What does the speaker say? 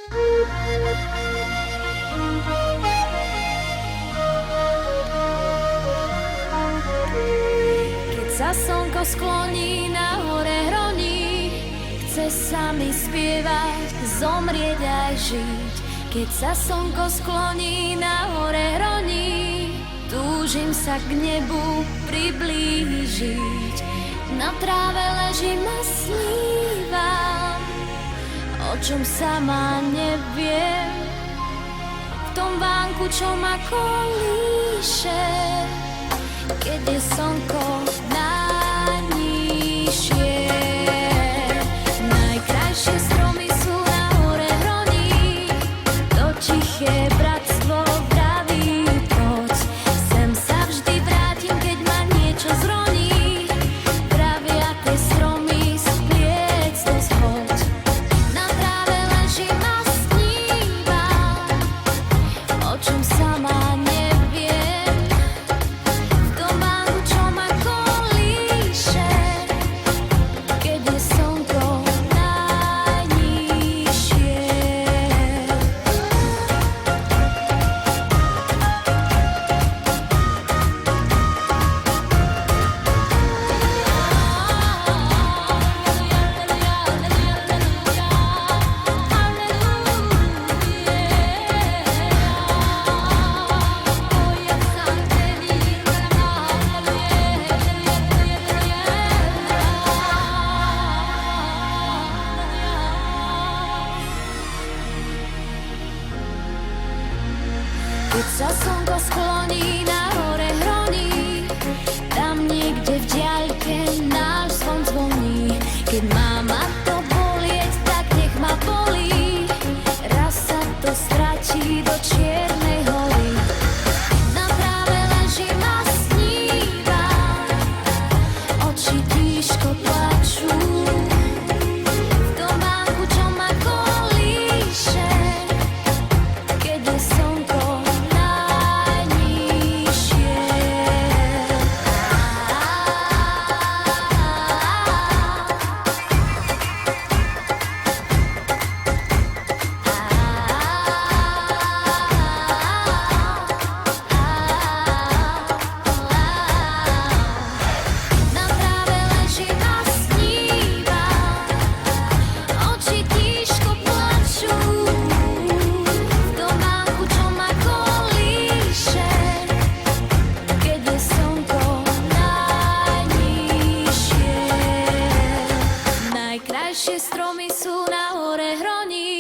Keď sa slnko skloní, na hore hroní, chce sa mi spievať, zomrieť aj žiť. Keď sa slnko skloní, na hore hroní, túžim sa k nebu priblížiť. Na tráve ležím a snívam, o čom sama neviem. V tom vánku, čo ma kolíše, keď je slnko najnižšie. Najkrajšie stromy sú na hore hroní, to tiché bratstvo vraví poď. Sem sa vždy vrátim, keď ma niečo zroní, pravia tie stromy spliec do zhoď. Na tráve ležím a snívam, o čom sama neviem. V tom vánku, čo ma kolíše, keď je slnko najnižšie. Keď sa slnko skloní, na hore hroní, tam niekde v diaľke náš zvon zvoní. Keď má ma to bolieť, tak nech ma bolí, raz sa to stratí do čiernej hory. Na tráve ležím a snívam, oči tížko plačú. V tom vánku, čo ma kolíše, keď je slnko najnižšie. Na tráve ležím a snívam, oči tížko plačú. V tom vánku, čo ma kolíše, keď je slnko najnižšie. Najkrajšie stromy sú na hore hroní,